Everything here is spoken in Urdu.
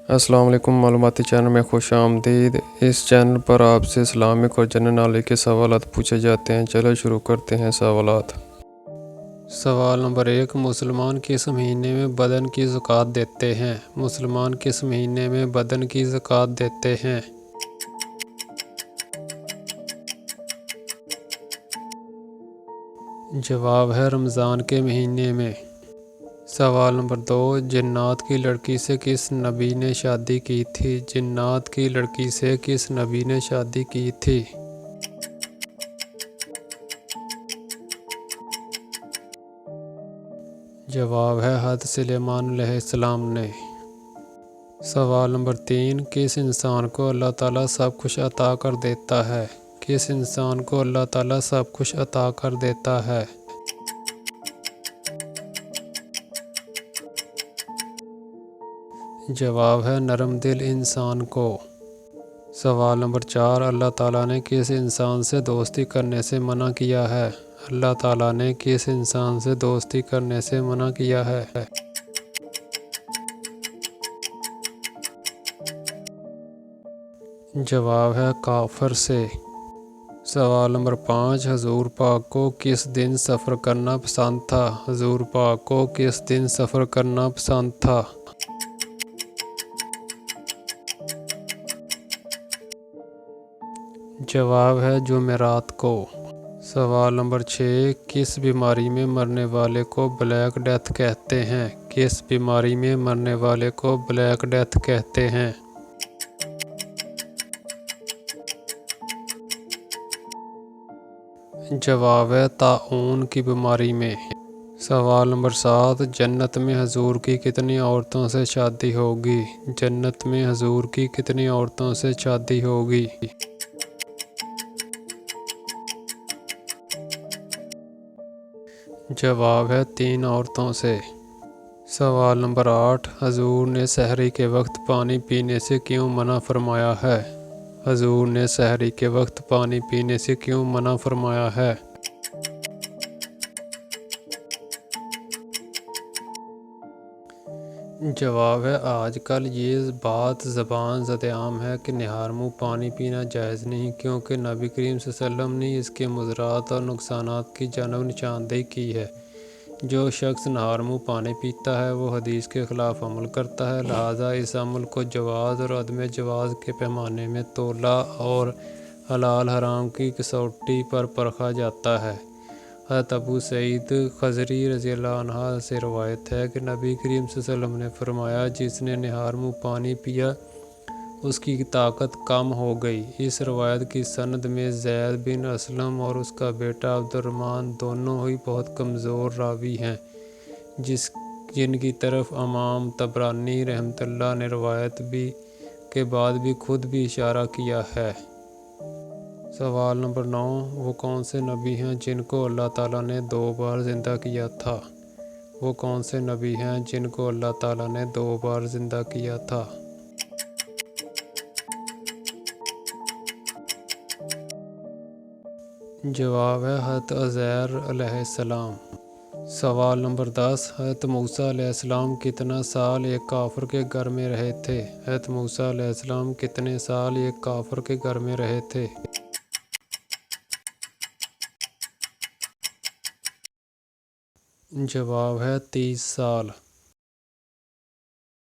السلام علیکم، معلوماتی چینل میں خوش آمدید۔ اس چینل پر آپ سے اسلامک اور جنرل نالج کے سوالات پوچھے جاتے ہیں۔ چلو شروع کرتے ہیں سوالات۔ سوال نمبر 1، مسلمان کس مہینے میں بدن کی زکوٰۃ دیتے ہیں؟ مسلمان کس مہینے میں بدن کی زکوٰۃ دیتے ہیں؟ جواب ہے رمضان کے مہینے میں۔ سوال نمبر 2، جنات کی لڑکی سے کس نبی نے شادی کی تھی؟ جنات کی لڑکی سے کس نبی نے شادی کی تھی؟ جواب ہے حضرت سلیمان علیہ السلام نے۔ سوال نمبر 3، کس انسان کو اللہ تعالیٰ سب کچھ عطا کر دیتا ہے؟ کس انسان کو اللہ تعالیٰ سب کچھ عطا کر دیتا ہے؟ جواب ہے نرم دل انسان کو۔ سوال نمبر 4، اللہ تعالیٰ نے کس انسان سے دوستی کرنے سے منع کیا ہے؟ اللہ تعالیٰ نے کس انسان سے دوستی کرنے سے منع کیا ہے؟ جواب ہے کافر سے۔ سوال نمبر 5، حضور پاک کو کس دن سفر کرنا پسند تھا؟ حضور پاک کو کس دن سفر کرنا پسند تھا؟ جواب ہے جمعرات کو۔ سوال نمبر 6، کس بیماری میں مرنے والے کو بلیک ڈیتھ کہتے ہیں؟ کس بیماری میں مرنے والے کو بلیک ڈیتھ کہتے ہیں؟ جواب ہے طاعون کی بیماری میں۔ سوال نمبر 7، جنت میں حضور کی کتنی عورتوں سے شادی ہوگی؟ جنت میں حضور کی کتنی عورتوں سے شادی ہوگی؟ جواب ہے 3 عورتوں سے۔ سوال نمبر 8، حضور نے سحری کے وقت پانی پینے سے کیوں منع فرمایا ہے؟ حضور نے سحری کے وقت پانی پینے سے کیوں منع فرمایا ہے؟ جواب ہے آج کل یہ بات زبان زد عام ہے کہ نہار منہ پانی پینا جائز نہیں، کیونکہ نبی کریم صلی اللہ علیہ وسلم نے اس کے مضرات اور نقصانات کی جانب نشاندہی کی ہے۔ جو شخص نہار منہ پانی پیتا ہے وہ حدیث کے خلاف عمل کرتا ہے، لہٰذا اس عمل کو جواز اور عدم جواز کے پیمانے میں تولا اور حلال حرام کی کسوٹی پر پرکھا جاتا ہے۔ حضرت ابو سعید خضری رضی اللہ عنہ سے روایت ہے کہ نبی کریم صلی اللہ علیہ وسلم نے فرمایا، جس نے نہار منہ پانی پیا اس کی طاقت کم ہو گئی۔ اس روایت کی سند میں زید بن اسلم اور اس کا بیٹا عبد الرحمن دونوں ہی بہت کمزور راوی ہیں، جن کی طرف امام طبرانی رحمۃ اللہ نے روایت کے بعد بھی خود بھی اشارہ کیا ہے۔ سوال نمبر 9، وہ کون سے نبی ہیں جن کو اللہ تعالیٰ نے 2 بار زندہ کیا تھا؟ وہ کون سے نبی ہیں جن کو اللہ تعالیٰ نے 2 بار زندہ کیا تھا؟ جواب ہے حضرت عزیر علیہ السلام۔ سوال نمبر 10، حضرت موسیٰ علیہ السلام کتنا سال ایک کافر کے گھر میں رہے تھے؟ حضرت موسیٰ علیہ السلام کتنے سال ایک کافر کے گھر میں رہے تھے؟ جواب ہے 30 سال۔